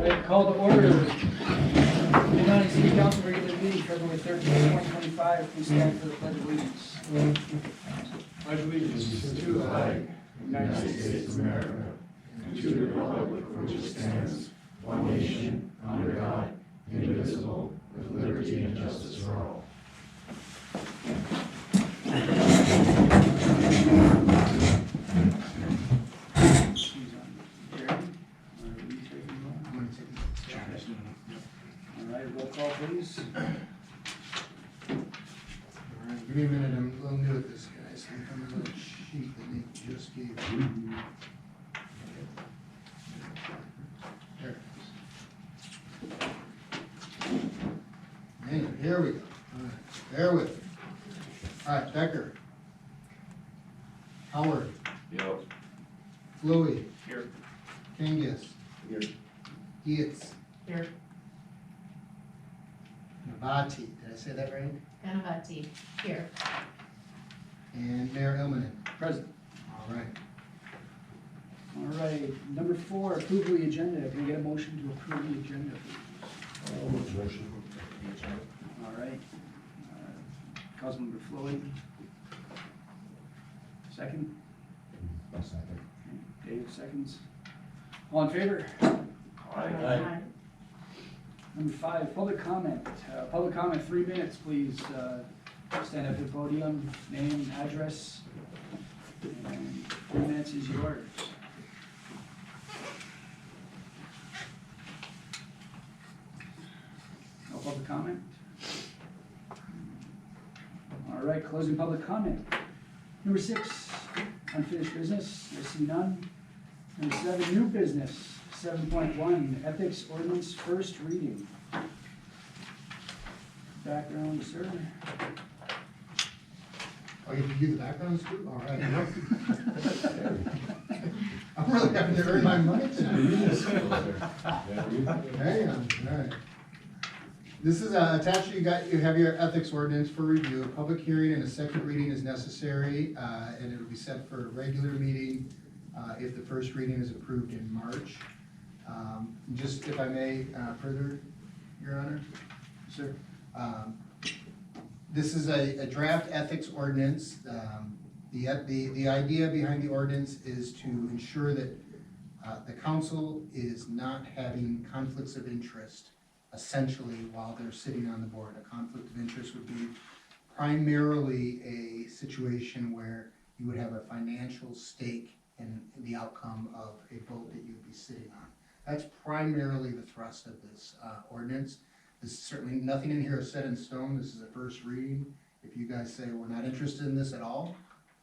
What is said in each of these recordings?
Right, call to order. United City Council regular meeting, February 13th, 2025. Please stand for the pledge of allegiance. Pledge allegiance to the flag, United States of America, and to the republic for which it stands, one nation, under God, indivisible, with liberty and justice for all. All right, roll call, please. Alright, give me a minute, I'm a little new at this, guys. I'm coming with a sheet that Nick just gave me. There it is. Man, here we go. Alright, bear with me. Alright, Becker. Howard. Yep. Louie. Here. Kangas. Here. Yates. Here, Navati, did I say that right? Ganavati, here. And Mayor Ilmanen. Present. Alright. All right, number 4, approval of the agenda. Can we get a motion to approve the agenda, please? All right. Councilmember Floyd. Second. Dave seconds. All in favor? Aye. Number 5, public comment. Public comment, 3 minutes, please. Stand at the podium, name, address, and 3 minutes is yours. No public comment? All right, closing public comment. Number 6, unfinished business, I see none. Number 7, new business. 7.1, ethics ordinance, first reading. Background, sir. Oh, you can do the background too? Alright. I'm really having to earn my money tonight. Hang on, alright. This is attached, you have your ethics ordinance for review. A public hearing and a second reading is necessary, and it'll be set for a regular meeting if the first reading is approved in March. Just if I may, further, Your Honor? Sir. This is a draft ethics ordinance. The idea behind the ordinance is to ensure that the council is not having conflicts of interest essentially while they're sitting on the board. A conflict of interest would be primarily a situation where you would have a financial stake in the outcome of a vote that you'd be sitting on. That's primarily the thrust of this ordinance. This is certainly, nothing in here is set in stone. This is a first reading. If you guys say we're not interested in this at all,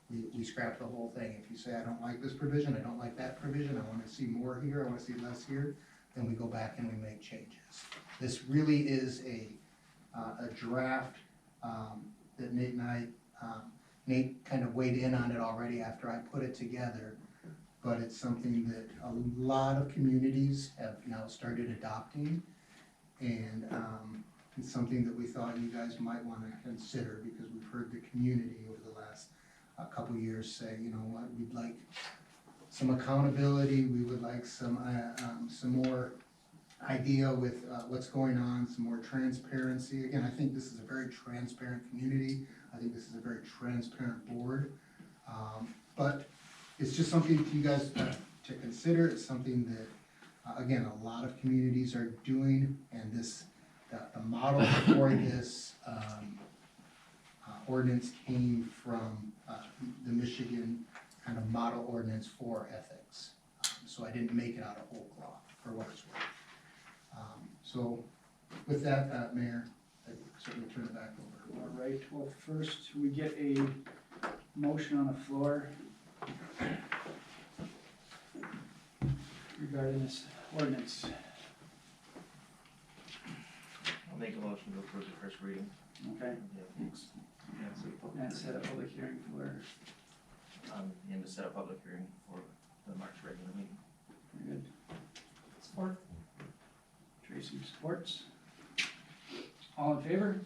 we scrap the whole thing. If you say I don't like this provision, I don't like that provision, I want to see more here, I want to see less here, then we go back and we make changes. This really is a draft that Nate and I, Nate kind of weighed in on it already after I put it together. But it's something that a lot of communities have now started adopting. And it's something that we thought you guys might want to consider because we've heard the community over the last couple of years say, you know what, we'd like some accountability, we would like some more idea with what's going on, some more transparency. Again, I think this is a very transparent community. I think this is a very transparent board. But it's just something for you guys to consider. It's something that, again, a lot of communities are doing, and the model for this ordinance came from the Michigan kind of model ordinance for ethics. So I didn't make it out of whole cloth, for what it's worth. So with that, Mayor, I certainly turn it back over. All right, well, first we get a motion on the floor regarding this ordinance. I'll make a motion to approve the first reading. Okay, Yeah. and set a public hearing for, And to set a public hearing for the March regular meeting. very good. Support. Tracy supports. All in favor?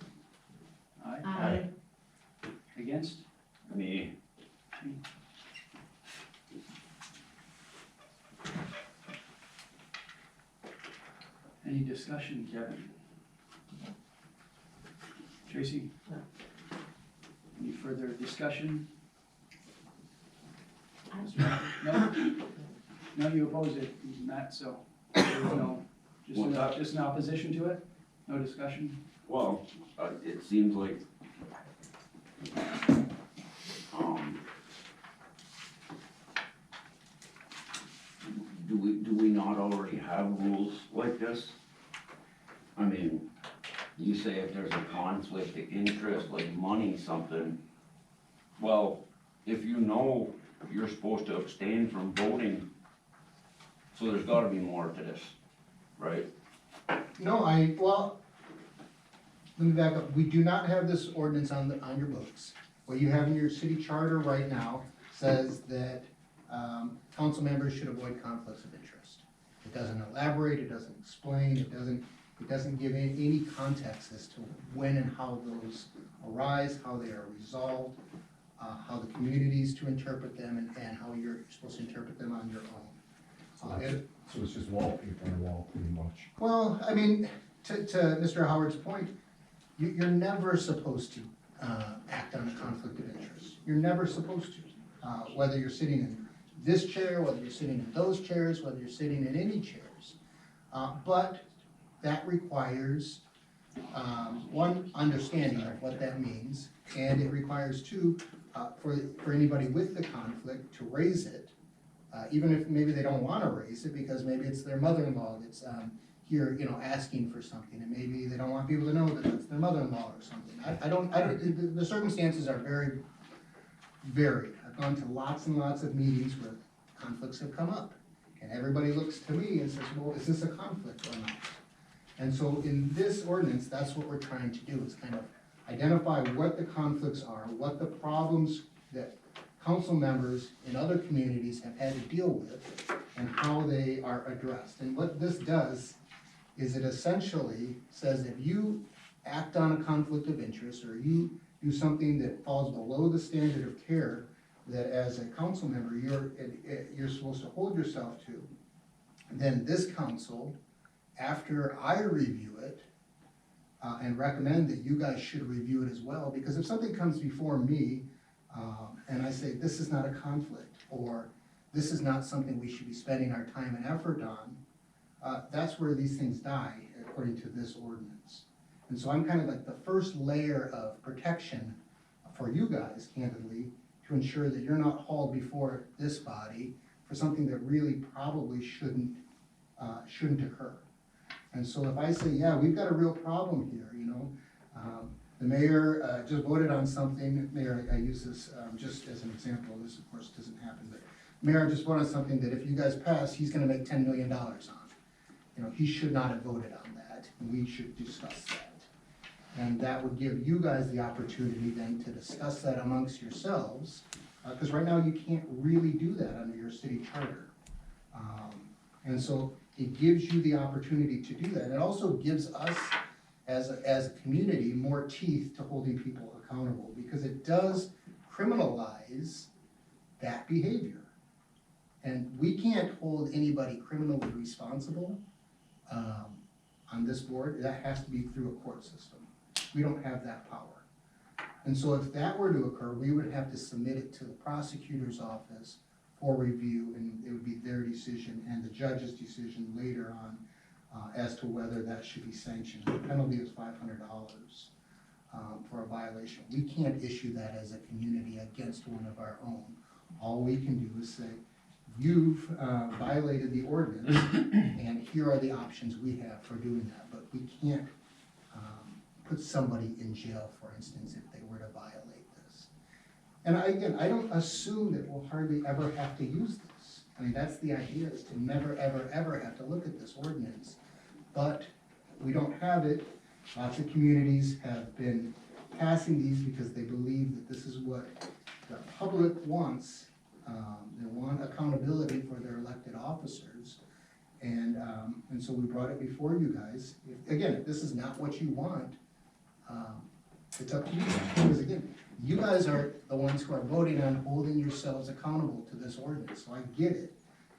Aye. Aye. Against? Me. Any discussion, Kevin? Tracy? No. Any further discussion? I- No? No, you oppose it, Matt, so, there's no, What's that? just an opposition to it? No discussion? Well, it seems like, um, do we not already have rules like this? I mean, you say if there's a conflict of interest, like money, something, well, if you know you're supposed to abstain from voting, so there's gotta be more to this, right? No, well, let me back up. We do not have this ordinance on your books. What you have in your city charter right now says that, council members should avoid conflicts of interest. It doesn't elaborate, it doesn't explain, it doesn't give any context as to when and how those arise, how they are resolved, how the community's to interpret them, and how you're supposed to interpret them on your own. So it's just wallpaper on the wall, pretty much. Well, I mean, to Mr. Howard's point, you're never supposed to act on a conflict of interest. You're never supposed to, whether you're sitting in this chair, whether you're sitting in those chairs, whether you're sitting in any chairs. But that requires, one, understanding of what that means, and it requires two, for anybody with the conflict to raise it, even if maybe they don't wanna raise it, because maybe it's their mother-in-law that's, here, asking for something, and maybe they don't want people to know that it's their mother-in-law or something. The circumstances are very varied. I've gone to lots and lots of meetings where conflicts have come up, and everybody looks to me and says, well, is this a conflict or not? And so in this ordinance, that's what we're trying to do, is kind of identify what the conflicts are, what the problems that council members in other communities have had to deal with, and how they are addressed. And what this does is it essentially says if you act on a conflict of interest, or you do something that falls below the standard of care that as a council member, you're supposed to hold yourself to, then this council, after I review it, and recommend that you guys should review it as well, because if something comes before me, and I say, this is not a conflict, or this is not something we should be spending our time and effort on, that's where these things die, according to this ordinance. And so I'm kind of like the first layer of protection for you guys, candidly, to ensure that you're not hauled before this body for something that really probably shouldn't occur. And so if I say, yeah, we've got a real problem here, the mayor just voted on something, Mayor, I use this just as an example, this of course doesn't happen, but Mayor just voted on something that if you guys pass, he's gonna make $10 million on. He should not have voted on that, and we should discuss that. And that would give you guys the opportunity then to discuss that amongst yourselves, because right now you can't really do that under your city charter. And so it gives you the opportunity to do that. It also gives us, as a community, more teeth to holding people accountable, because it does criminalize that behavior. And we can't hold anybody criminally responsible on this board. That has to be through a court system. We don't have that power. And so if that were to occur, we would have to submit it to the prosecutor's office for review, and it would be their decision and the judge's decision later on as to whether that should be sanctioned. The penalty is $500 for a violation. We can't issue that as a community against one of our own. All we can do is say, you've violated the ordinance, and here are the options we have for doing that. But we can't put somebody in jail, for instance, if they were to violate this. And I don't assume that we'll hardly ever have to use this. I mean, that's the idea, is to never, ever, ever have to look at this ordinance. But we don't have it. Lots of communities have been passing these because they believe that this is what the public wants. They want accountability for their elected officers. And so we brought it before you guys. If this is not what you want, it's up to you. Because again, you guys are the ones who are voting on holding yourselves accountable to this ordinance. So I get it,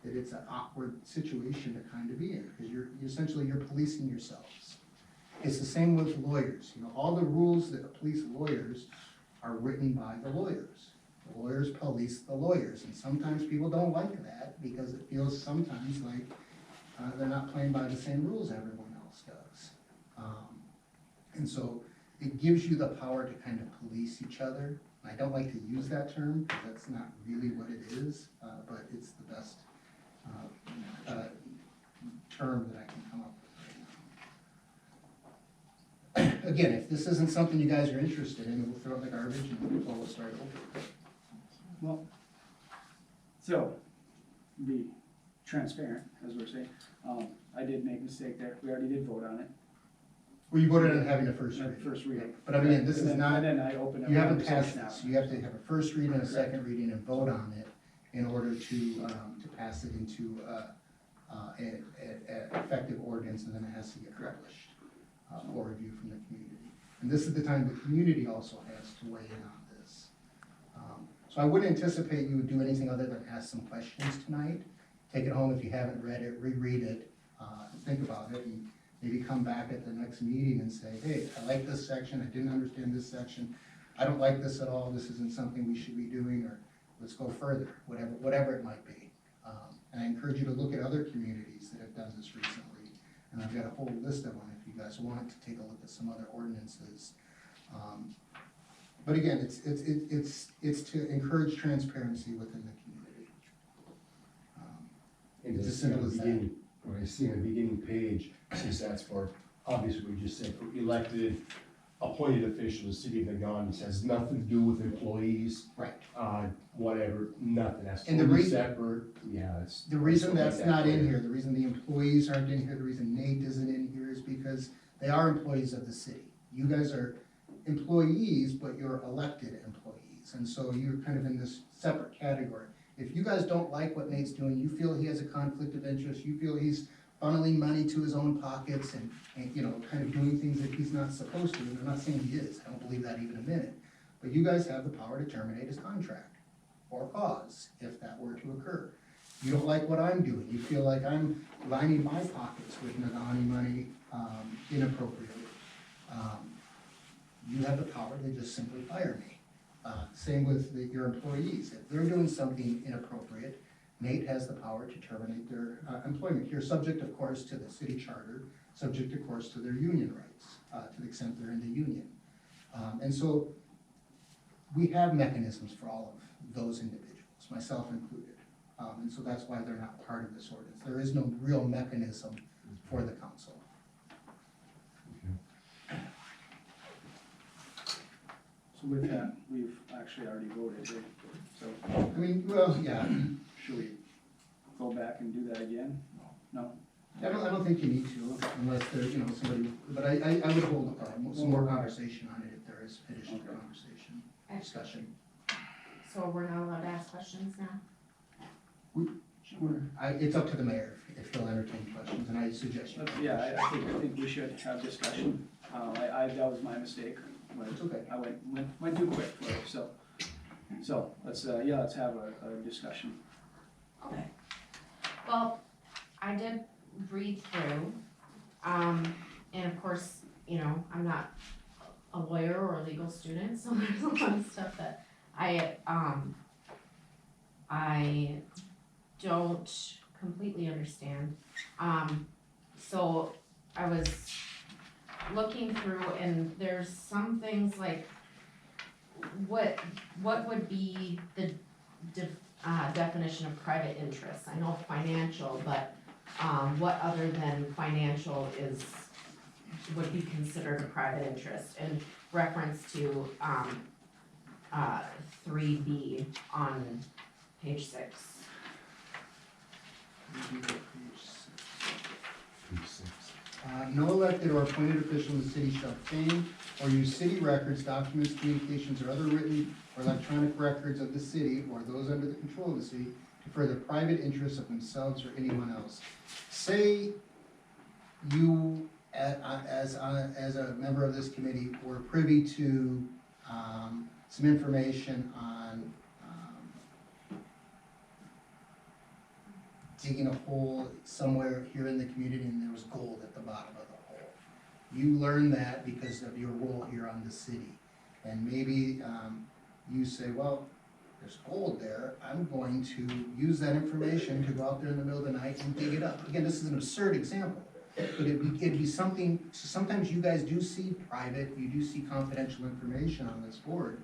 that it's an awkward situation to kind of be in, because you're policing yourselves. It's the same with lawyers, you know, all the rules that police lawyers are written by the lawyers. The lawyers police the lawyers, and sometimes people don't like that, because it feels sometimes like they're not playing by the same rules everyone else does. And so it gives you the power to kind of police each other. I don't like to use that term, because that's not really what it is, but it's the best term that I can come up with right now. Again, if this isn't something you guys are interested in, we'll throw it in the garbage and we'll start over. Well, so, be transparent, as we're saying, I did make a mistake there, we already did vote on it. Well, you voted on having a first At reading. first reading. But I mean, this And is then- not, And then I opened up. you haven't conversation passed now. this, you have to have a first reading and a second reading and vote on it in order to pass it into an effective ordinance, and then it has to get published for review from the community. And this is the time the community also has to weigh in on this. So I wouldn't anticipate you would do anything other than ask some questions tonight. Take it home if you haven't read it, reread it, think about it, and maybe come back at the next meeting and say, hey, I like this section, I didn't understand this section, I don't like this at all, this isn't something we should be doing, or let's go further, whatever it might be. And I encourage you to look at other communities that have done this recently, and I've got a whole list of them if you guys want to take a look at some other ordinances. But again, it's to encourage transparency within the community. And It's as just in the simple as that. beginning, when I see on the beginning page, since that's for, obviously, we just said for elected, appointed officials, city of Nagano, this has nothing to do with employees, Right. whatever, nothing, that's And the totally reason- separate, yeah, it's. The reason let's that's make that not in clear. here, the reason the employees aren't in here, the reason Nate isn't in here is because they are employees of the city. You guys are employees, but you're elected employees, and so you're kind of in this separate category. If you guys don't like what Nate's doing, you feel he has a conflict of interest, you feel he's funneling money to his own pockets and, you know, kind of doing things that he's not supposed to, and I'm not saying he is, I don't believe that even a minute. But you guys have the power to terminate his contract or cause, if that were to occur. You don't like what I'm doing, you feel like I'm lining my pockets with Nagani money inappropriately. You have the power to just simply fire me. Same with your employees, if they're doing something inappropriate, Nate has the power to terminate their employment. You're subject, of course, to the city charter, subject, of course, to their union rights, to the extent they're in the union. And so we have mechanisms for all of those individuals, myself included. And so that's why they're not part of this ordinance. There is no real mechanism for the council. So with that, we've actually already voted, right? So I mean, well, yeah, should we go back and do that again? No? I don't think you need to, unless there's, you know, somebody, but I would hold some more conversation on it if there is additional Okay. conversation, discussion. So we're not allowed to ask questions now? It's up to the mayor if he'll entertain questions, and I suggest you. Yeah, I think we should have discussion. That was my mistake. It's okay. I went too quick for it, so let's have a discussion. Okay. Well, I did read through, and of course, you know, I'm not a lawyer or a legal student, so there's a lot of stuff that I don't completely understand. So I was looking through, and there's some things like, what would be the definition of private interest? I know financial, but what other than financial would be considered a private interest in reference to 3B on page 6. No elected or appointed official in the city shall obtain or use city records, documents, communications, or other written or electronic records of the city or those under the control of the city to further private interests of themselves or anyone else. Say you, as a member of this committee, were privy to some information on digging a hole somewhere here in the community and there was gold at the bottom of the hole. You learn that because of your role here on the city. And maybe, you say, well, there's gold there, I'm going to use that information to go out there in the middle of the night and dig it up. Again, this is an absurd example, but it'd be something, so sometimes you guys do see private, you do see confidential information on this board.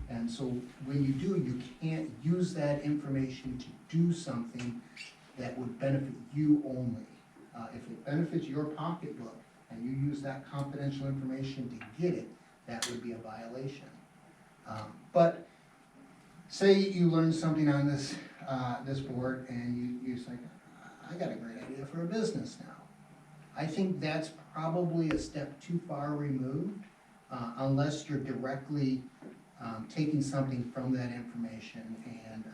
And so when you do, you can't use that information to do something that would benefit you only. If it benefits your pocketbook and you use that confidential information to get it, that would be a violation. But say you learn something on this, this board and you say, I got a great idea for a business now. I think that's probably a step too far removed, unless you're directly taking something from that information and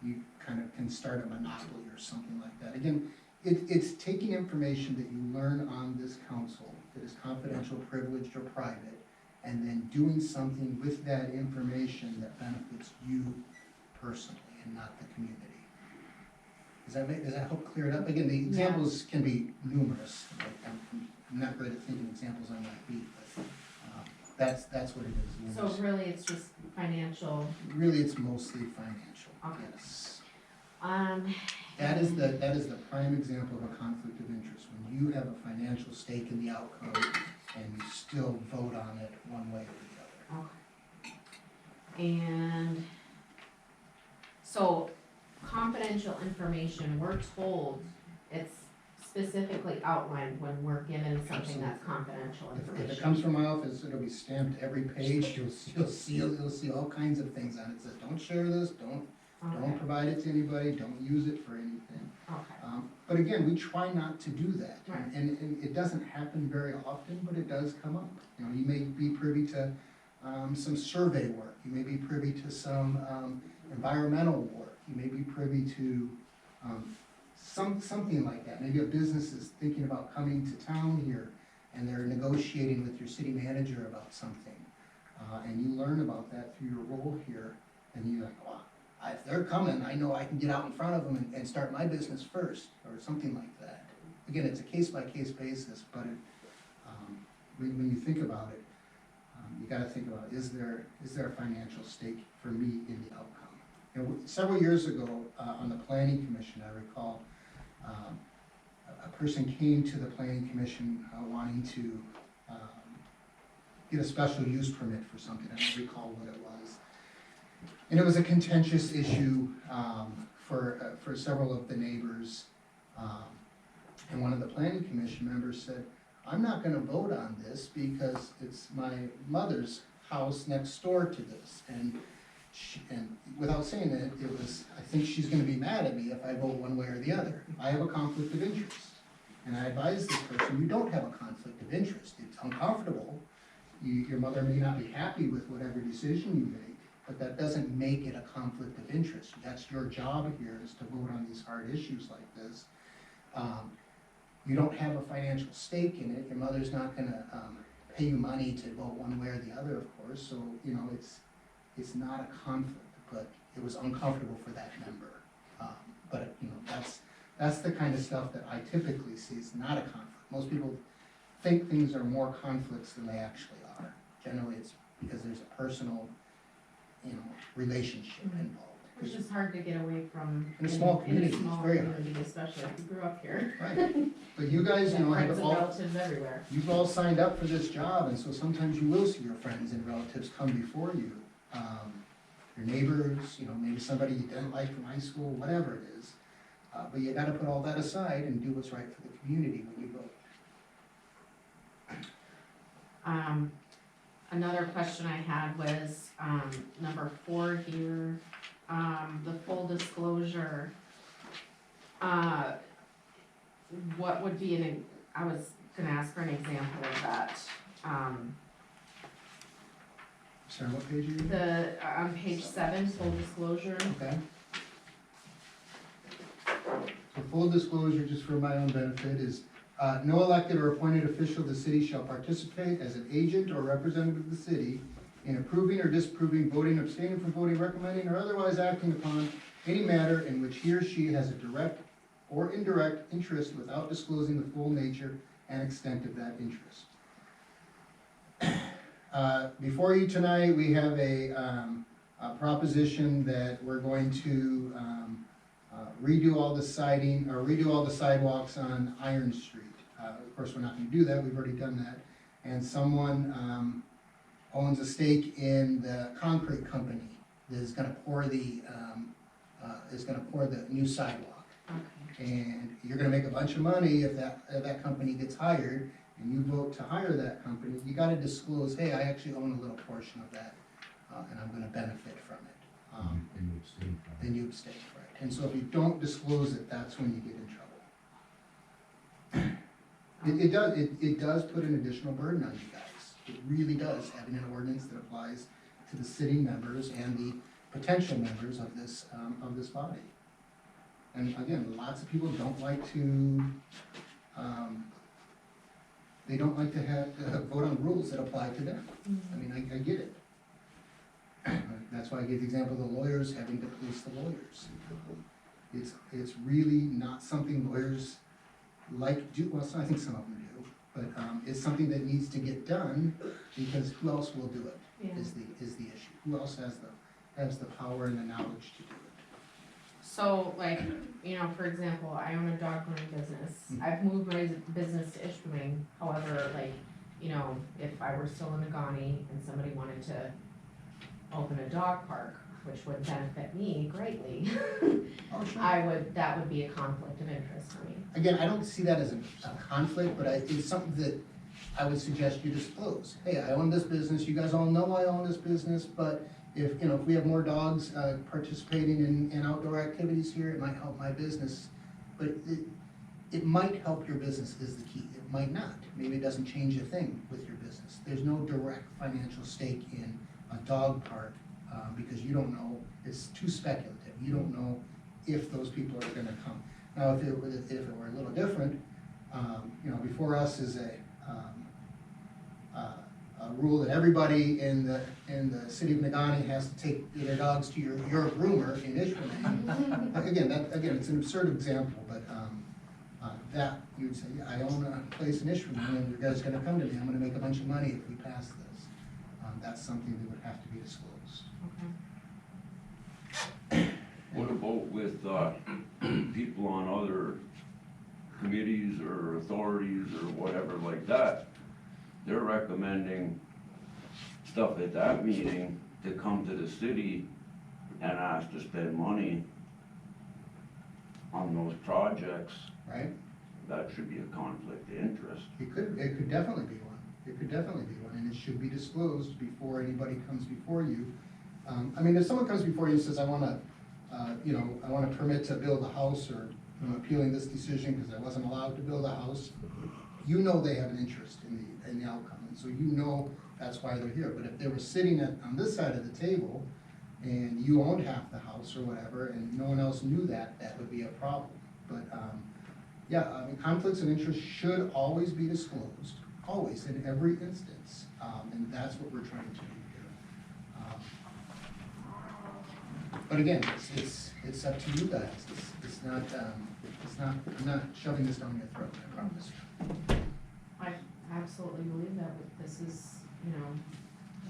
you kind of can start a monopoly or something like that. Again, it's taking information that you learn on this council that is confidential, privileged, or private, and then doing something with that information that benefits you personally and not the community. Does that help clear it up? Again, the examples can be numerous. Like, I'm not great at thinking examples on my feet, but that's what it is. So really, it's just financial, Really, it's mostly financial, Okay. yes. that That is the prime example of a conflict of interest, when you have a financial stake in the outcome and you still vote on it one way or the other. Okay. And so confidential information, we're told it's specifically outlined when we're given something that's confidential If it information. comes from my office, it'll be stamped every page, you'll see all kinds of things on it, it says, don't share this, don't Okay, provide it to anybody, don't use it for anything. okay, But again, we try not to do that, Right. and it doesn't happen very often, but it does come up. You know, you may be privy to some survey work, you may be privy to some environmental work, you may be privy to something like that. Maybe a business is thinking about coming to town here, and they're negotiating with your city manager about something, and you learn about that through your role here, and you're like, wow. If they're coming, I know I can get out in front of them and start my business first, or something like that. Again, it's a case-by-case basis, but when you think about it, you gotta think about, is there a financial stake for me in the outcome? You know, several years ago, on the planning commission, I recall, a person came to the planning commission wanting to get a special use permit for something, I don't recall what it was. And it was a contentious issue for several of the neighbors. And one of the planning commission members said, I'm not gonna vote on this because it's my mother's house next door to this. And without saying it, it was, I think she's gonna be mad at me if I vote one way or the other. I have a conflict of interest. And I advise this person, you don't have a conflict of interest. It's uncomfortable. Your mother may not be happy with whatever decision you make, but that doesn't make it a conflict of interest. That's your job here, is to vote on these hard issues like this. You don't have a financial stake in it, your mother's not gonna pay you money to vote one way or the other, of course, so, you know, it's not a conflict, but it was uncomfortable for that member. But, you know, that's the kind of stuff that I typically see, is not a conflict. Most people think things are more conflicts than they actually are. Generally, it's because there's a personal, you know, relationship involved. which is hard to get away from. In a small community, it's small very hard. community, especially if you grew up here. Right, but you guys, you know, Friends have and all, relatives everywhere. you've all signed up for this job, and so sometimes you will see your friends and relatives come before you. Your neighbors, you know, maybe somebody you didn't like from high school, whatever it is. But you gotta put all that aside and do what's right for the community when you vote. Another question I had was, number 4 here, the full disclosure. What would be I was gonna ask for an example of that. Sorry, what page are you? On page 7, full disclosure. Okay. So full disclosure, just for my own benefit, is no elected or appointed official of the city shall participate as an agent or representative of the city in approving or disapproving, voting, abstaining from voting, recommending, or otherwise acting upon any matter in which he or she has a direct or indirect interest without disclosing the full nature and extent of that interest. Before you tonight, we have a proposition that we're going to redo all the siding, or redo all the sidewalks on Iron Street. Of course, we're not gonna do that, we've already done that. And someone owns a stake in the concrete company that is gonna pour the new sidewalk. Okay. And you're gonna make a bunch of money if that company gets hired, and you vote to hire that company, you gotta disclose, hey, I actually own a little portion of that, and I'm gonna benefit from it. And you abstain from it. Then you abstain, right? And so if you don't disclose it, that's when you get in trouble. It does put an additional burden on you guys. It really does, having an ordinance that applies to the sitting members and the potential members of this body. And again, lots of people don't like to, they don't like to have, vote on rules that apply to them. I mean, I get it. That's why I gave the example of the lawyers having to police the lawyers. It's really not something lawyers like do, well, I think some of them do, but, it's something that needs to get done, because who else will do it, Yeah. is the issue. Who else has the power and the knowledge to do it? So, like, you know, for example, I own a dog grooming business. I've moved my business to Ishpeming. However, like, you know, if I were still in Agani and somebody wanted to open a dog park, which would benefit me greatly, Oh, sure. that would be a conflict of interest for me. Again, I don't see that as a conflict, but it's something that I would suggest you disclose. Hey, I own this business, you guys all know I own this business, but if we have more dogs participating in outdoor activities here, it might help my business. But it might help your business is the key. It might not. Maybe it doesn't change a thing with your business. There's no direct financial stake in a dog park because you don't know, it's too speculative. You don't know if those people are gonna come. Now, if it were a little different, before us is a rule that everybody in the city of Nagani has to take their dogs to your groomer in Ishpeming. Again, it's an absurd example, but that you would say, yeah, I own a place in Ishpeming, and you guys are gonna come to me, I'm gonna make a bunch of money if we pass this. That's something that would have to be disclosed. Okay. What about with, people on other committees or authorities or whatever like that? They're recommending stuff at that meeting to come to the city and ask to spend money on those projects. Right? That should be a conflict of interest. It could definitely be one. It could definitely be one, and it should be disclosed before anybody comes before you. If someone comes before you and says, I want a permit to build a house, or I'm appealing this decision because I wasn't allowed to build a house, you know they have an interest in the outcome, and so you know that's why they're here. But if they were sitting on this side of the table, and you owned half the house or whatever, and no one else knew that, that would be a problem. But, conflicts of interest should always be disclosed, always, in every instance, and that's what we're trying to do here. But again, it's up to you guys. I'm not shoving this down your throat, I promise. I absolutely believe that this is,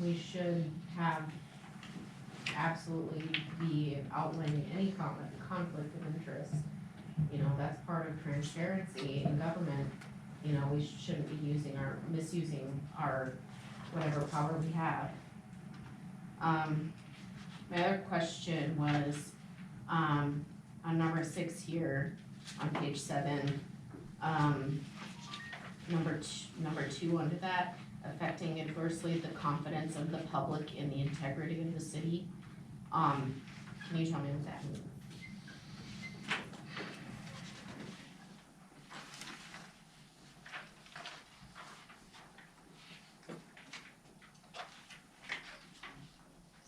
we should have absolutely be outlining any conflict of interest. That's part of transparency in government. We shouldn't be misusing our whatever power we have. My other question was, on number 6 here, on page 7, number 2 under that, affecting adversely the confidence of the public in the integrity of the city. Can you tell me what that means?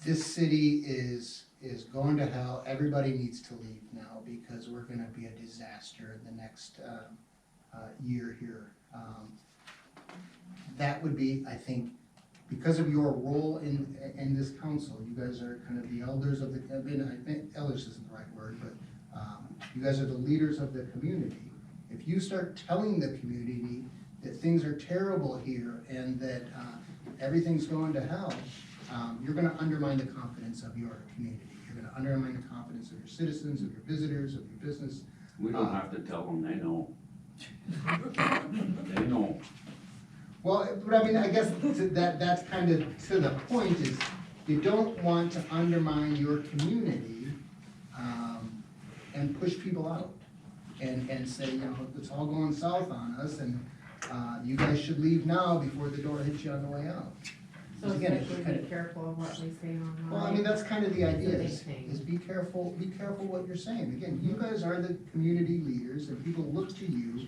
This city is going to hell. Everybody needs to leave now because we're gonna be a disaster the next year here. That would be, I think, because of your role in this council, you guys are kind of the elders of the, I think elders isn't the right word, but You guys are the leaders of the community. If you start telling the community that things are terrible here and that everything's going to hell, you're gonna undermine the confidence of your community. You're gonna undermine the confidence of your citizens, of your visitors, of your business. We don't have to tell them, they know. They know. Well, but I mean, I guess that's kind of to the point is, you don't want to undermine your community, and push people out. And say, you know, it's all going south on us, and, you guys should leave now before the door hits you on the way out. So Again, it's especially kind be of- careful of what we say online. Well, I mean, that's kind of the idea, It's a big is thing. be careful what you're saying. Again, you guys are the community leaders, and people look to you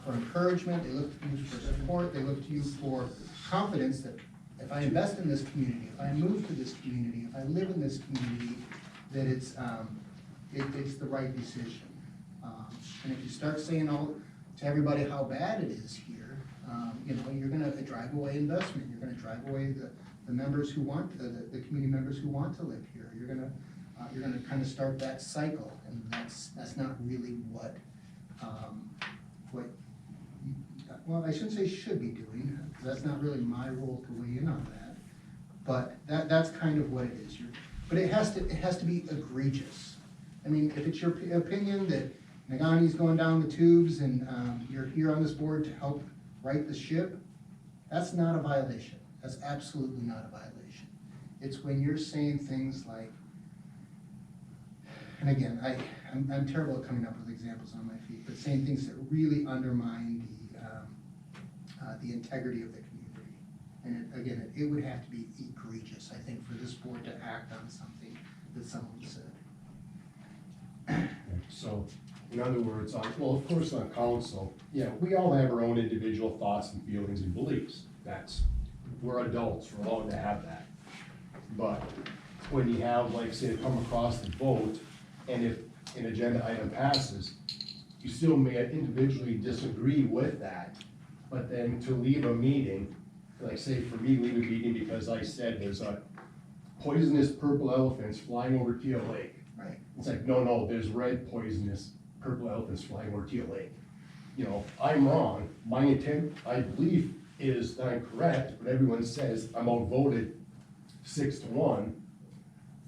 for encouragement, they look to you for support, they look to you for confidence that if I invest in this community, if I move to this community, if I live in this community, that it's the right decision. And if you start saying to everybody how bad it is here, you know, you're gonna drive away investment, you're gonna drive away the members who want, the community members who want to live here. You're gonna kind of start that cycle, and that's not really what, well, I shouldn't say should be doing, because that's not really my role to weigh in on that. But that's kind of what it is. But it has to be egregious. I mean, if it's your opinion that Nagani's going down the tubes and you're here on this board to help right the ship, that's not a violation. That's absolutely not a violation. It's when you're saying things like, and again, I'm terrible at coming up with examples on my feet, but saying things that really undermine the integrity of the community. And it would have to be egregious, I think, for this board to act on something that someone said. So, in other words, well, of course, on council, yeah, we all have our own individual thoughts and feelings and beliefs. We're adults, we're allowed to have that. But when you have, like, say, come across the vote, and if an agenda item passes, you still may individually disagree with that, but then to leave a meeting, like, say, for me, leave a meeting because I said there's a poisonous purple elephants flying over Teal Lake. Right. It's like, no, there's red poisonous purple elephants flying over Teal Lake. You know, I'm wrong, my intent, I believe, is that I'm correct, but everyone says I'm outvoted 6-1,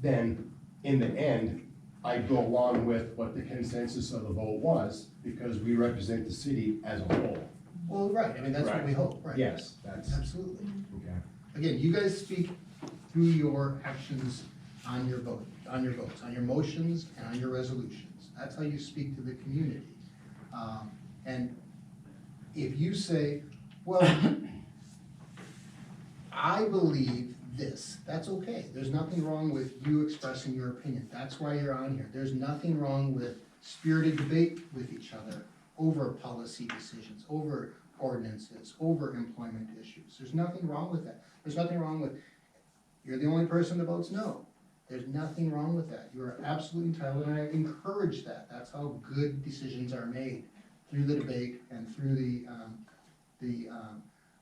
then in the end, I go along with what the consensus of the vote was, because we represent the city as a whole. Well, right, I mean, that's what we hope, right? Yes, that's, Absolutely. okay. Again, you guys speak through your actions on your votes, on your motions and on your resolutions. That's how you speak to the community. And if you say, well, I believe this, that's okay. There's nothing wrong with you expressing your opinion. That's why you're on here. There's nothing wrong with spirited debate with each other over policy decisions, over ordinances, over employment issues. There's nothing wrong with that. There's nothing wrong with, you're the only person that votes no. There's nothing wrong with that. You are absolutely entitled, and I encourage that. That's how good decisions are made, through the debate and through the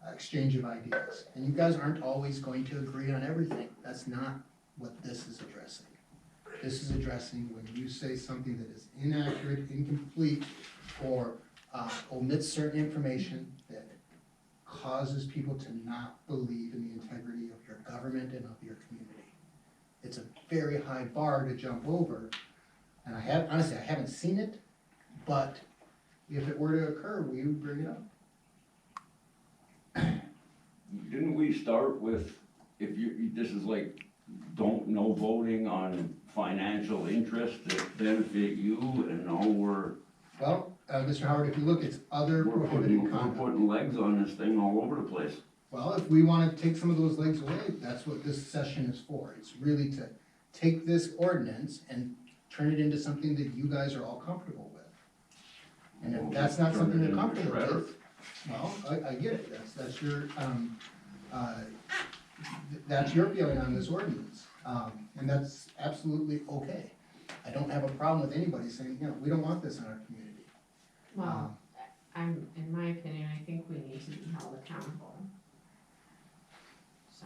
exchange of ideas. And you guys aren't always going to agree on everything. That's not what this is addressing. This is addressing when you say something that is inaccurate, incomplete, or omits certain information that causes people to not believe in the integrity of your government and of your community. It's a very high bar to jump over, and honestly, I haven't seen it, but if it were to occur, we would bring it up. Didn't we start with, this is like, no voting on financial interests that benefit you, and now we're Well, Mr. Howard, if you look, it's other prohibited conduct. putting legs on this thing all over the place. Well, if we wanna take some of those legs away, that's what this session is for. It's really to take this ordinance and turn it into something that you guys are all comfortable with. And if that's not something you're comfortable with, well, I get it, that's your feeling on this ordinance. And that's absolutely okay. I don't have a problem with anybody saying, you know, we don't want this in our community. Well, in my opinion, I think we need to be held accountable. So,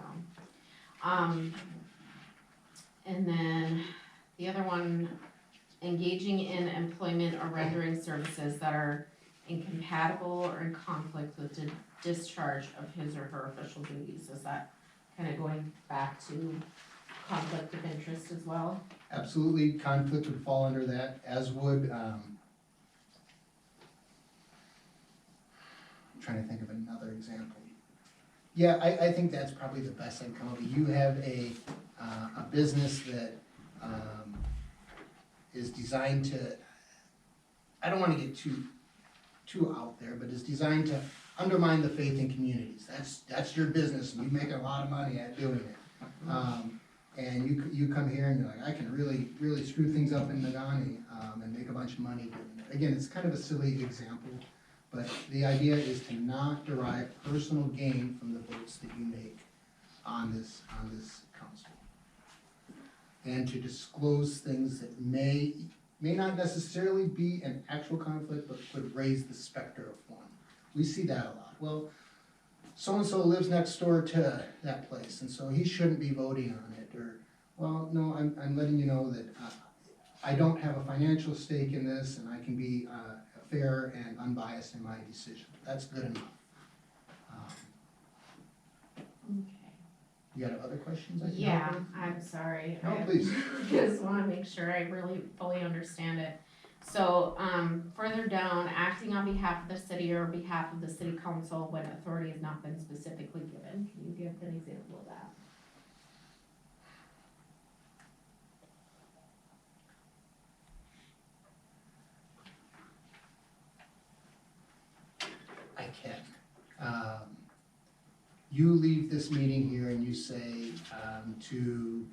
and then the other one engaging in employment or rendering services that are incompatible or in conflict with the discharge of his or her official duties. Is that kind of going back to conflict of interest as well? Absolutely, conflict would fall under that, as would, trying to think of another example. Yeah, I think that's probably the best I can come up with. You have a business that, is designed to, I don't wanna get too out there, but is designed to undermine the faith in communities. That's your business, and you make a lot of money at doing it. And you come here and you're like, I can really screw things up in Nagani, and make a bunch of money doing it. Again, it's kind of a silly example, but the idea is to not derive personal gain from the votes that you make on this council. And to disclose things that may not necessarily be an actual conflict, but could raise the specter of one. We see that a lot. Well, so-and-so lives next door to that place, and so he shouldn't be voting on it, or, well, no, I'm letting you know that I don't have a financial stake in this, and I can be fair and unbiased in my decision. That's good enough. Okay. You got other questions? I can Yeah, help with? I'm sorry. No, I please. just wanna make sure I really fully understand it. So, further down, acting on behalf of the city or behalf of the city council when authority has not been specifically given. Can you give an example of that? I can. You leave this meeting here and you say to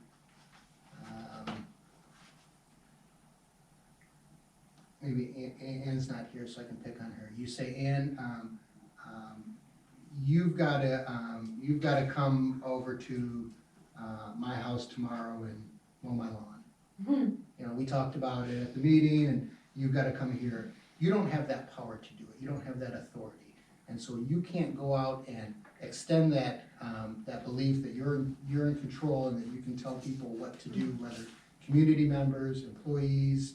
maybe Ann's not here, so I can pick on her. You say, Ann, you've gotta come over to my house tomorrow and mow my lawn. You know, we talked about it at the meeting, and you've gotta come here. You don't have that power to do it, you don't have that authority. And so you can't go out and extend that, that belief that you're in control and that you can tell people what to do, whether community members, employees,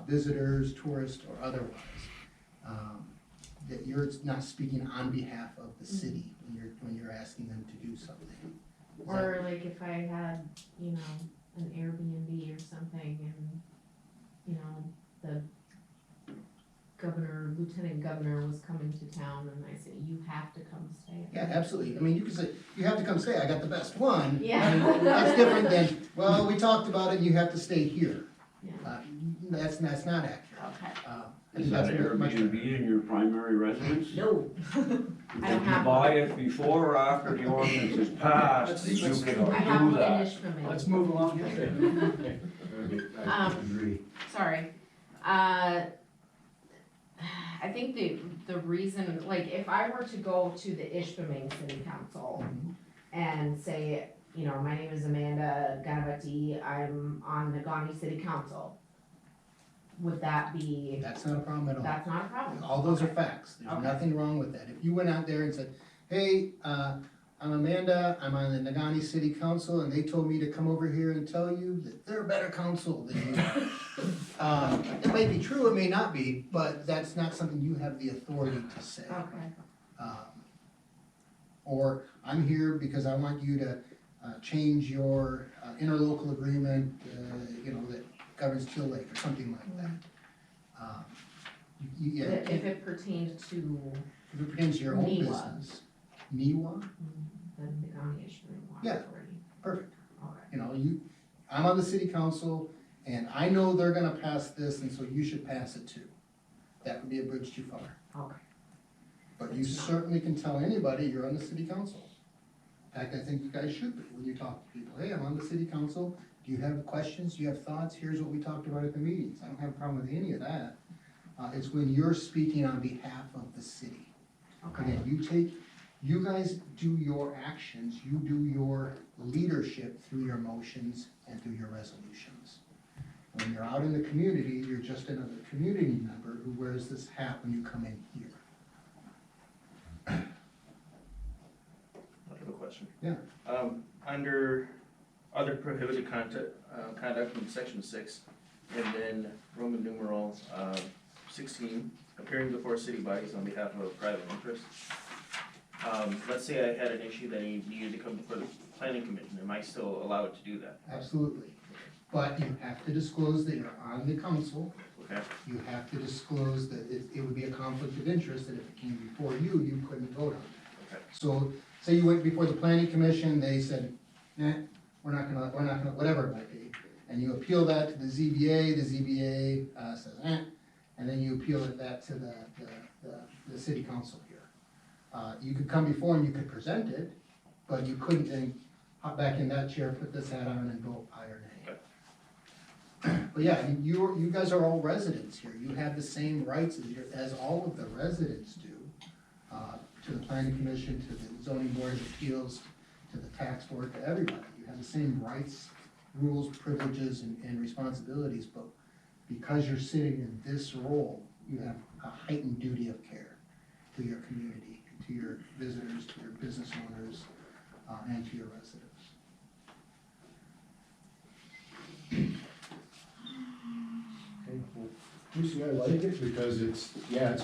visitors, tourists, or otherwise. That you're not speaking on behalf of the city when you're asking them to do something. Is that- Or like if I had, you know, an Airbnb or something and, you know, the governor, lieutenant governor was coming to town and I say, you have to come stay. Yeah, absolutely. I mean, you can say, you have to come stay, I got the best one. Yeah. I mean, that's different than, well, we talked about it and you have to stay here. Yeah, That's not accurate. okay. I Is think that that's much better. Airbnb in your primary residence? No. I Did don't you have buy it before or after the ordinance is passed, that you can I have do one in that? Ishpeming. Let's move along here. I agree. Sorry. I think the reason, like, if I were to go to the Ishpeming City Council and say, you know, my name is Amanda Ganavati, I'm on the Nagani City Council, would that be, That's not a problem at all. that's not a problem? All those are facts, there's Okay. nothing wrong with that. If you went out there and said, hey, I'm Amanda, I'm on the Nagani City Council, and they told me to come over here and tell you that they're a better council than you. It may be true, it may not be, but that's not something you have the authority to say. Okay, Or, I'm here because I want you to change your interlocal agreement, you know, that governs Teal Lake, or something like that. Yeah, if it pertained to if it pertains to your own NIWA. business. NIWA, the Nagani Ishpeming Water Yeah. Authority. perfect. Okay, You know, I'm on the city council, and I know they're gonna pass this, and so you should pass it too. That would be a bridge too far. okay. But you It's not. certainly can tell anybody you're on the city council. In fact, I think you guys should be, when you talk to people, hey, I'm on the city council, do you have questions, do you have thoughts, here's what we talked about at the meetings, I don't have a problem with any of that. It's when you're speaking on behalf of the city. Okay, Again, you guys do your actions, you do your leadership through your motions and through your resolutions. When you're out in the community, you're just another community member who wears this hat when you come in here. I have a question. Yeah. Under other prohibited conduct in section 6, And then Roman numeral, 16, appearing before city bodies on behalf of a private interest. Let's say I had an issue that needed to come before the planning commission, am I still allowed to do that? Absolutely. But you have to disclose that you're on the council. Okay, You have to disclose that it would be a conflict of interest, that if it came before you, you couldn't vote on it. okay, So, say you went before the planning commission, they said, nah, we're not gonna, whatever it might be. And you appeal that to the ZBA says, and then you appeal that to the city council here. You could come before and you could present it, but you couldn't then hop back in that chair, put this hat on and vote aye or nay. But yeah, I mean, you guys are all residents here, you have the same rights as all of the residents do. To the planning commission, to the zoning board of appeals, to the tax board, to everybody, you have the same rights, rules, privileges, and responsibilities, but because you're sitting in this role, you have a heightened duty of care to your community, to your visitors, to your business owners, and to your residents. Okay, well, Lucy, I like it because it's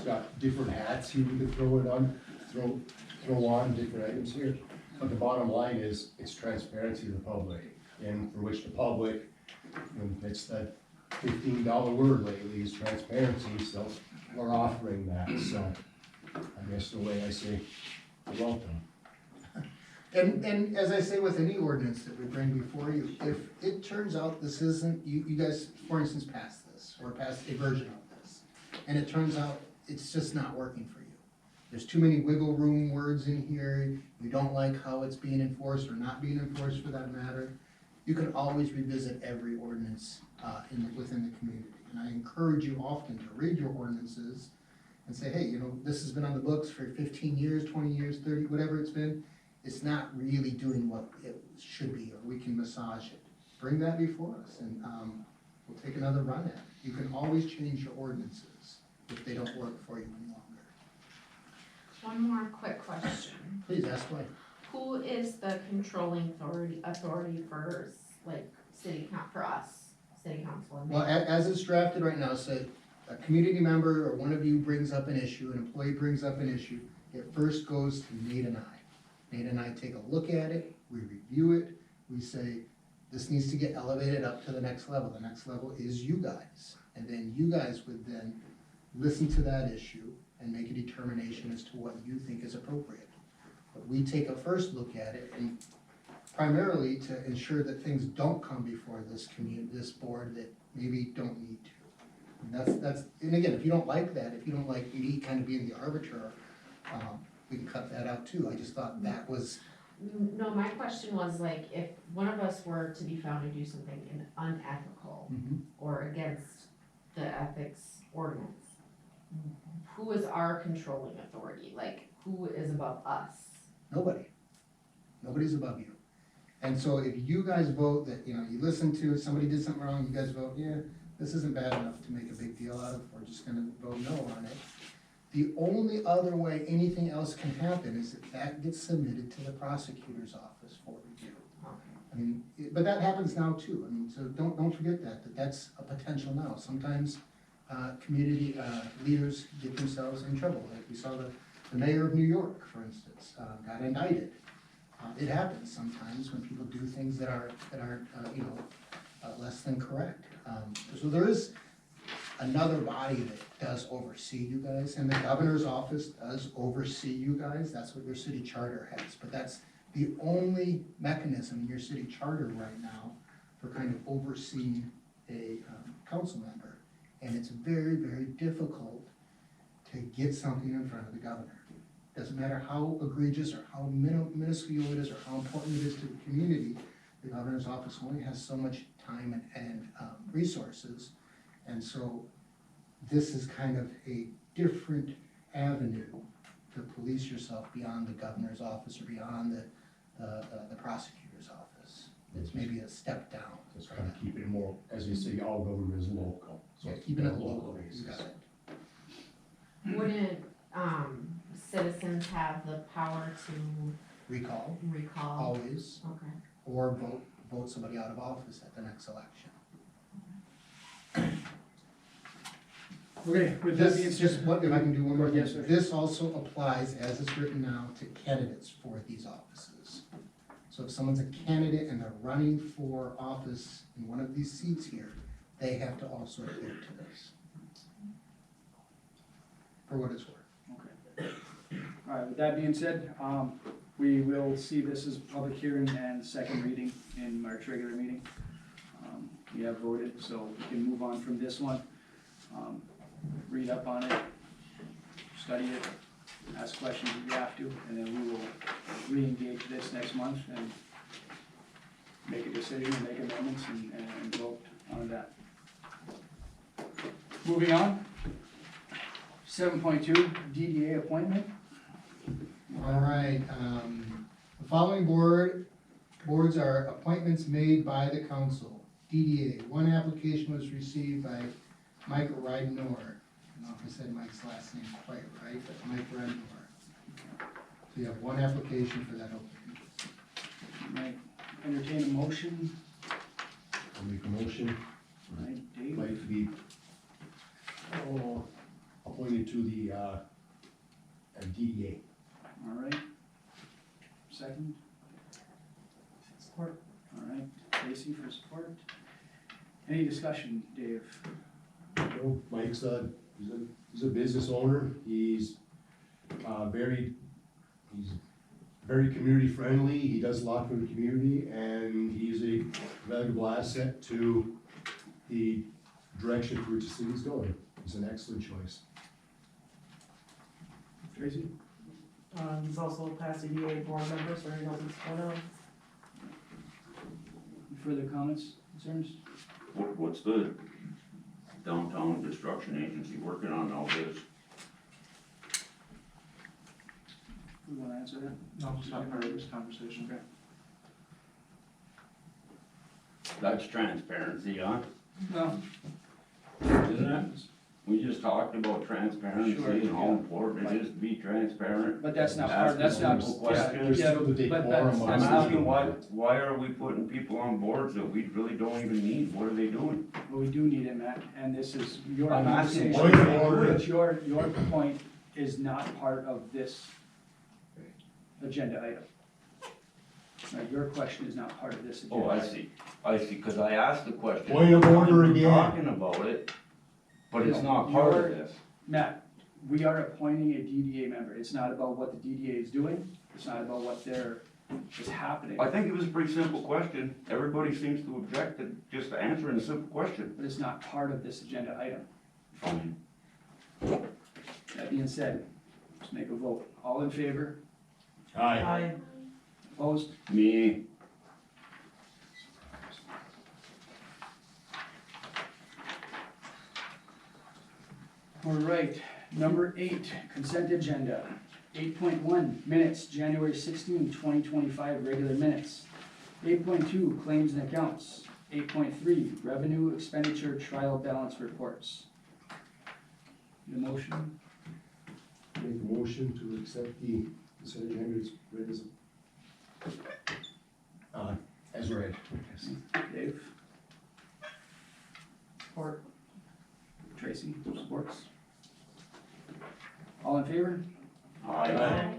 got different hats here we could throw it on, throw on different items here. But the bottom line is, it's transparency to the public, and for which the public, and it's that $15 word lately is transparency, so we're offering that, so I guess the way I say, welcome. And as I say with any ordinance that we bring before you, if it turns out this isn't, you guys, for instance, pass this, or pass a version of this, and it turns out it's just not working for you. There's too many wiggle room words in here, you don't like how it's being enforced or not being enforced for that matter, you can always revisit every ordinance within the community. And I encourage you often to read your ordinances and say, hey, this has been on the books for 15 years, 20 years, 30, whatever it's been. It's not really doing what it should be, or we can massage it. Bring that before us, and we'll take another run at it. You can always change your ordinances if they don't work for you any longer. One more quick question. Please ask away. Who is the controlling authority for, like, for us, city council? and Well, mayor? as it's drafted right now, say, a community member or one of you brings up an issue, an employee brings up an issue, it first goes to Nate and I. Nate and I take a look at it, we review it, we say, this needs to get elevated up to the next level. The next level is you guys. And then you guys would then listen to that issue and make a determination as to what you think is appropriate. But we take a first look at it, and primarily to ensure that things don't come before this board that maybe don't need to. And and again, if you don't like that, if you don't like me kind of being the arbiter, we can cut that out too. I just thought that was, No, my question was like, if one of us were to be found to do something unethical or against the ethics ordinance, who is our controlling authority? Like, who is above us? nobody. Nobody's above you. And so if you guys vote that, you listen to it, somebody did something wrong, you guys vote, yeah, this isn't bad enough to make a big deal out of, we're just gonna vote no on it. The only other way anything else can happen is that gets submitted to the prosecutor's office for review. I mean, but that happens now too. I mean, so don't forget that's a potential now. Sometimes community leaders get themselves in trouble. Like we saw the mayor of New York, for instance, got indicted. It happens sometimes when people do things that aren't less than correct. So there is another body that does oversee you guys, and the governor's office does oversee you guys. That's what your city charter has, but that's the only mechanism in your city charter right now for kind of overseeing a council member. And it's very, very difficult to get something in front of the governor. Doesn't matter how egregious or how minuscule it is or how important it is to the community, the governor's office only has so much time and resources. And so this is kind of a different avenue to police yourself beyond the governor's office or beyond the prosecutor's office. It's maybe a step down. Just kind of keep it more, as you say, all government is local. So Yeah, keeping it local, basis. you got it. Wouldn't, citizens have the power to Recall, recall? always, Okay. or vote somebody out of office at the next election. Okay, with that This being is just, said, what, if I can do one more Yes, thing, sir. this also applies, as it's written now, to candidates for these offices. So if someone's a candidate and they're running for office in one of these seats here, they have to also adhere to this. For what it's worth. all right, with that being said, we will see this as public hearing and second reading in March regular meeting. We have voted, so we can move on from this one. Read up on it, study it, ask questions if you have to, and then we will re-engage this next month and make a decision, and make amendments, and vote on that. Moving on. 7.2, DDA appointment. All right, the following boards are appointments made by the council. DDA, one application was received by Mike Rydnor. I don't know if I said Mike's last name quite right, but Mike Rydnor. So you have one application for that opening. Might entertain a motion. I'll make a motion, All right, Dave, like to be, appointed to the, DDA. all right. Second, Support. all right, Tracy for support. Any discussion, Dave? You know, Mike's he's a business owner, he's very community friendly, he does a lot for the community, and he's a valuable asset to the direction for which the city's going. He's an excellent choice. Tracy? He's also a past EDA board member, so he knows what's going on. Further comments, concerns? What's the downtown construction agency working on all this? We wanna answer that? No, it's not part of this conversation. Okay. That's transparency, huh? No. Isn't it? We just talked about transparency Sure, and how yeah. important it is to be transparent. But that's not Ask part, that's not, simple yeah, questions. There's yeah, still the but decorum that's, of- I'm that's not, asking why are we putting people on boards that we really don't even need? What are they doing? well, we do need it, Matt, and this is your I'm asking conversation. point of order. But your point is not part of this agenda item. Right, your question is not part of this agenda. Oh, I item. see, cause I asked the question. Point of order We're again. talking about it, but it's not part of this. Matt, we are appointing a DDA member. It's not about what the DDA is doing. It's not about what is happening. I think it was a pretty simple question. Everybody seems to object to just answering a simple question. But it's not part of this agenda item. Fine. That being said, let's make a vote. All in favor? Aye. Opposed? Me, All right, number 8, consent agenda. 8.1, minutes, January 16, 2025, regular minutes. 8.2, claims and accounts. 8.3, revenue expenditure trial balance reports. The motion? Make a motion to accept the consent agenda as read. Dave? Support. Tracy, supports. All in favor? aye.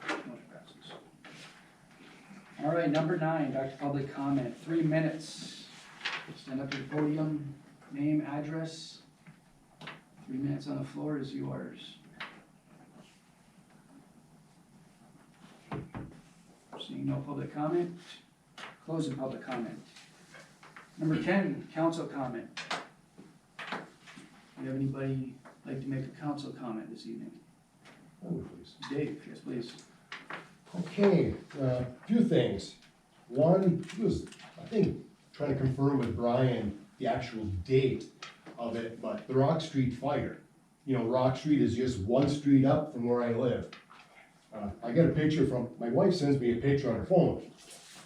Motion passes. All right, number 9, back to public comment, 3 minutes. Stand up to the podium, name, address. 3 minutes on the floor is yours. Seeing no public comment, closing public comment. Number 10, council comment. Do you have anybody like to make a council comment this evening? Dave, yes, please. Okay, a few things. One, he was, I think, trying to confirm with Brian the actual date of it, but the Rock Street fire. You know, Rock Street is just one street up from where I live. I got a picture from, my wife sends me a picture on her phone.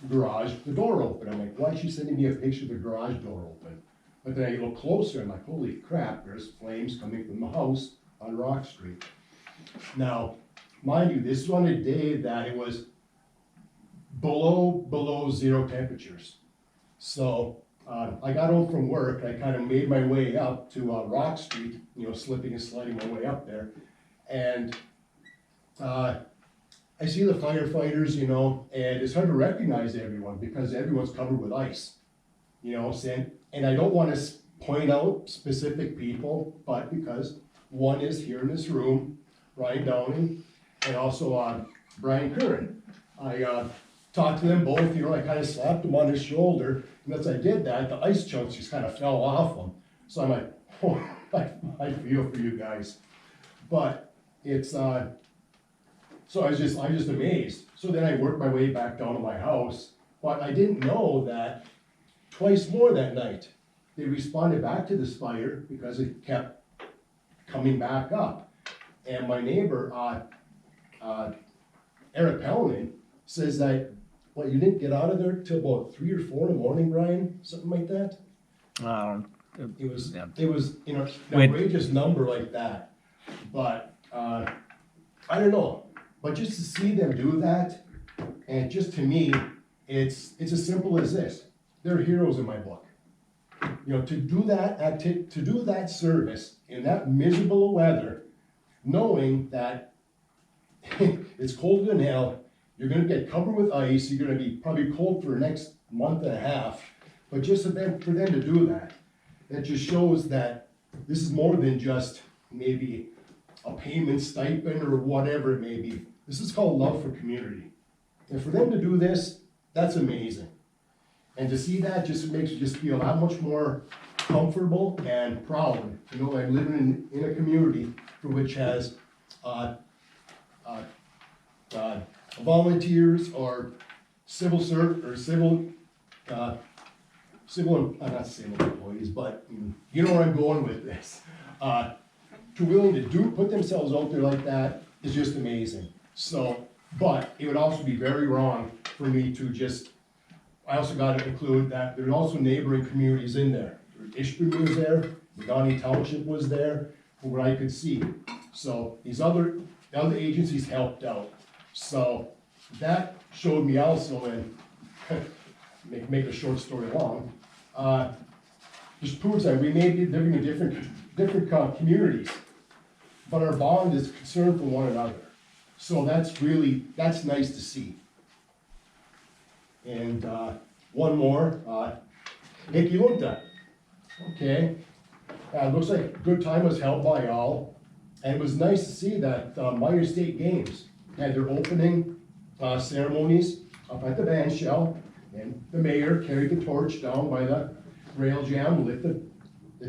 Garage, the door open. I'm like, why is she sending me a picture of the garage door open? But then I look closer, I'm like, holy crap, there's flames coming from the house on Rock Street. Now, mind you, this is on a day that it was below 0 temperatures. So I got home from work, I kind of made my way up to Rock Street, slipping and sliding my way up there. And I see the firefighters, and it's hard to recognize everyone because everyone's covered with ice. And I don't want to point out specific people, but because one is here in this room, Ryan Downing, and also Brian Curran. I talked to them both, I kind of slapped him on his shoulder, and as I did that, the ice chunks just kind of fell off him. So I'm like, oh, I feel for you guys. But it's, so I was just amazed. So then I worked my way back down to my house, but I didn't know that twice more that night, they responded back to this fire because it kept coming back up. And my neighbor, Eric Pellman, says that, you didn't get out of there till about 3 or 4 in the morning, Brian, something like that? It was, Yeah. an Wait. outrageous number like that, but, I don't know, but just to see them do that, and just to me, it's as simple as this, they're heroes in my book. To do that service in that miserable weather, knowing that it's colder than hell, you're gonna get covered with ice, you're gonna be probably cold for the next month and a half, but just for them to do that, that just shows that this is more than just maybe a payment stipend or whatever it may be. This is called love for community. And for them to do this, that's amazing. And to see that just makes you just feel that much more comfortable and proud to know I'm living in a community for which has volunteers or not civil employees, but you know where I'm going with this. To willing to put themselves out there like that is just amazing. So, but it would also be very wrong for me to just, I also gotta include that there's also neighboring communities in there. Ishpeming was there, Medani Township was there, from what I could see. So the other agencies helped out. So that showed me also, and make a short story long, just proves that we may be living in different communities, but our bond is concern for one another. So that's nice to see. And one more, Nikki Lunta. Okay, looks like a good time was held by all, and it was nice to see that Meyer State Games had their opening ceremonies up at the band shell, and the mayor carried the torch down by the rail jam, lit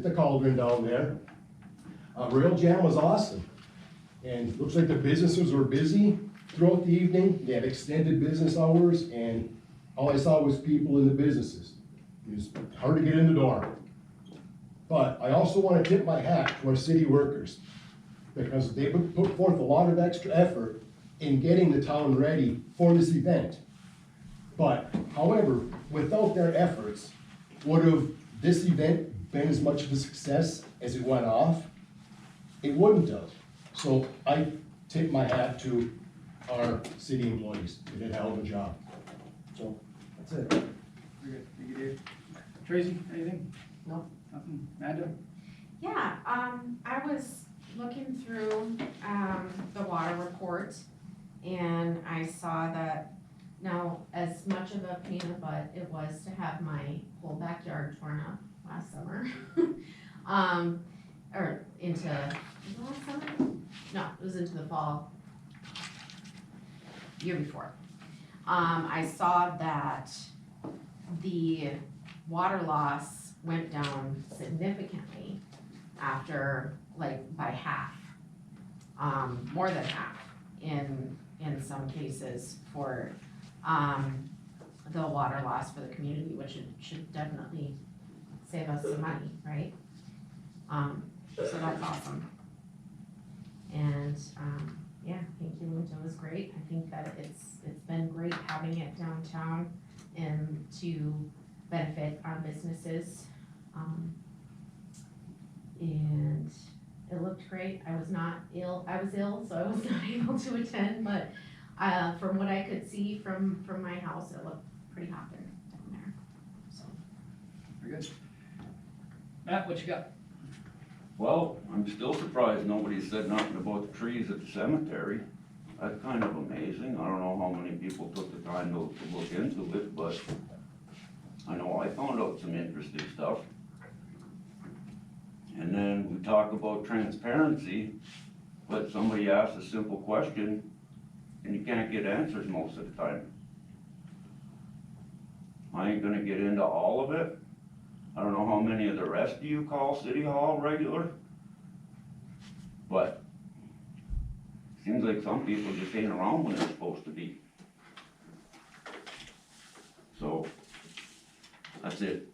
the cauldron down there. Rail jam was awesome, and looks like the businesses were busy throughout the evening. They had extended business hours, and all I saw was people in the businesses. It was hard to get in the door. But I also want to tip my hat to our city workers, because they put forth a lot of extra effort in getting the town ready for this event. But, however, without their efforts, would have this event been as much of a success as it went off? It wouldn't have. So I tip my hat to our city employees. They did a hell of a job. So, that's it. Very good, thank you, Dave. Tracy, anything? No. Nothing? Amanda? Yeah, I was looking through, the water report, and I saw that now, as much of a pain in the butt it was to have my whole backyard torn up last summer, or into, was it last summer? No, it was into the fall, year before. I saw that the water loss went down significantly after, like, by half, more than half in some cases for, the water loss for the community, which it should definitely save us some money, right? So that's awesome. And, yeah, I think Uinta was great. I think that it's been great having it downtown and to benefit our businesses. And it looked great. I was ill, so I was not able to attend, but from what I could see from my house, it looked pretty hopping down there, so. Very good. Matt, what you got? Well, I'm still surprised nobody said nothing about the trees at the cemetery. That's kind of amazing. I don't know how many people took the time to look into it, but I know I found out some interesting stuff. And then we talk about transparency, but somebody asks a simple question and you can't get answers most of the time. I ain't gonna get into all of it. I don't know how many of the rest of you call City Hall regular, but seems like some people just ain't around when they're supposed to be. So, that's it.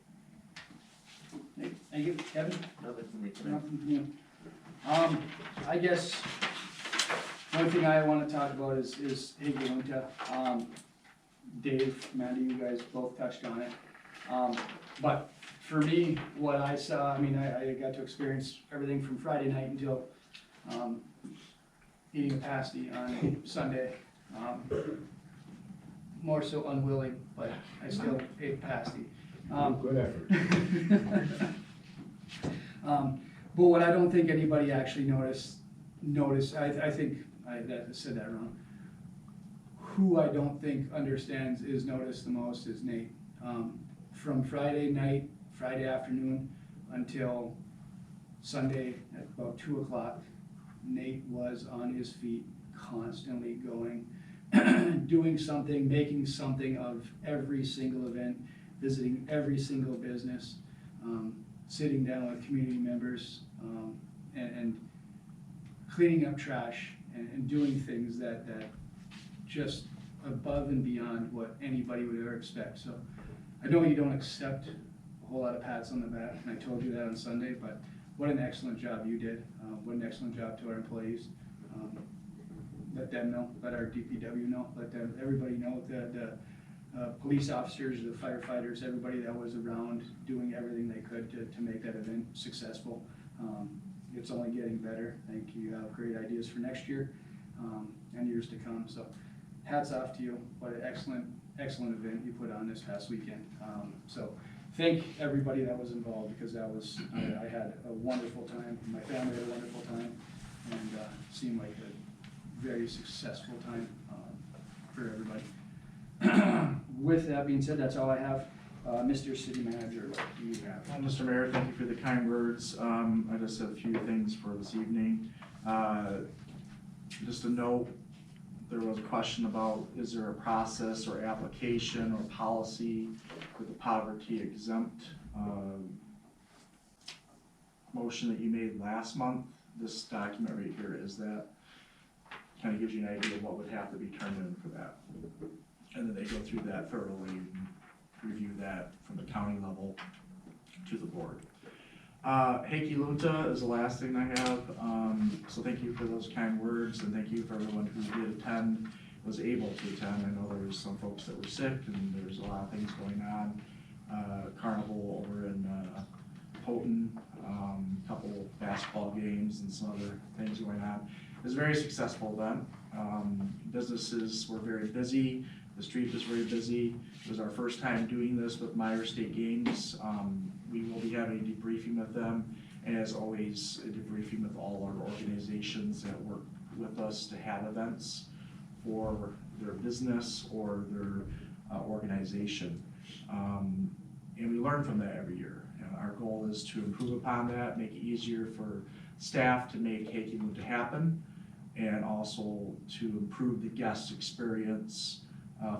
Thank you, Kevin. Nothing from me tonight. Nothing from you. I guess one thing I wanna talk about is Higgalunta. Dave, Mandy, you guys both touched on it. But for me, what I saw, I mean, I got to experience everything from Friday night until, eating a pasty on Sunday. More so unwilling, but I still ate a pasty. Good effort. But what I don't think anybody actually noticed, I think I said that wrong. Who I don't think understands is noticed the most is Nate. From Friday night, Friday afternoon until Sunday at about 2 o'clock, Nate was on his feet, constantly going, doing something, making something of every single event, visiting every single business, sitting down with community members, and cleaning up trash and doing things that just above and beyond what anybody would ever expect. So I know you don't accept a whole lot of pats on the back, and I told you that on Sunday, but what an excellent job you did. What an excellent job to our employees. Let them know, let our DPW know, let them, everybody know, the police officers, the firefighters, everybody that was around doing everything they could to make that event successful. It's only getting better. I think you have great ideas for next year and years to come. So hats off to you. What an excellent event you put on this past weekend. So thank everybody that was involved, because that was, I had a wonderful time. My family had a wonderful time, and seemed like a very successful time for everybody. With that being said, that's all I have. Mr. City Manager, what do you have? Well, Mr. Mayor, thank you for the kind words. I just have a few things for this evening. Just a note, there was a question about, is there a process or application or policy with the poverty exempt motion that you made last month? This document right here is that. Kind of gives you an idea of what would have to be turned in for that. And then they go through that thoroughly and review that from the county level to the board. Higgalunta is the last thing I have. So thank you for those kind words, and thank you for everyone who did attend, was able to attend. I know there was some folks that were sick, and there's a lot of things going on. Carnival over in Houghton, a couple basketball games and some other things going on. It was a very successful event. Businesses were very busy. The street was very busy. It was our first time doing this with Meyer State Games. We will be having a debriefing with them, and as always, a debriefing with all our organizations that work with us to have events for their business or their organization. And we learn from that every year. And our goal is to improve upon that, make it easier for staff to make Higgalunta happen, and also to improve the guest experience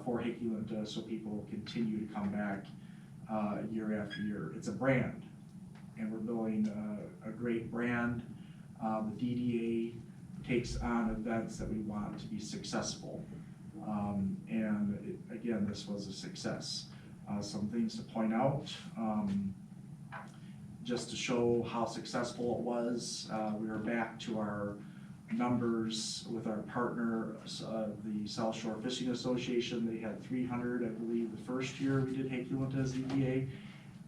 for Higgalunta so people continue to come back year after year. It's a brand, and we're building a great brand. The DDA takes on events that we want to be successful. Again, this was a success. Some things to point out, just to show how successful it was. We were back to our numbers with our partner, the South Shore Fishing Association. They had 300, I believe, the first year we did Higgalunta as DDA,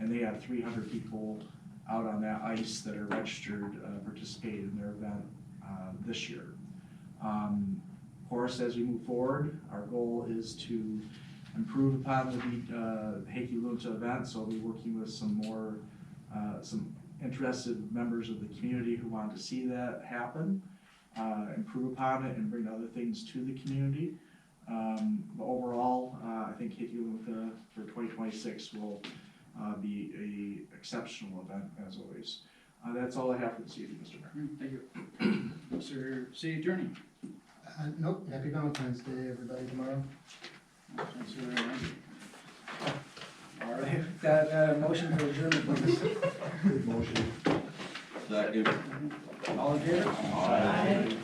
and they had 300 people out on that ice that are registered, participated in their event this year. Of course, as we move forward, our goal is to improve upon the Heike Lunta event, so I'll be working with some more, some interested members of the community who want to see that happen, improve upon it and bring other things to the community. But overall, I think Heike Lunta for 2026 will be a exceptional event as always. That's all I have for this evening, Mr. Mayor. Thank you. Mr. City Attorney. Nope, happy Valentine's Day, everybody, tomorrow. Thanks very much. All right, that, motion for adjournment, please. Motion. Second. All in favor? Aye.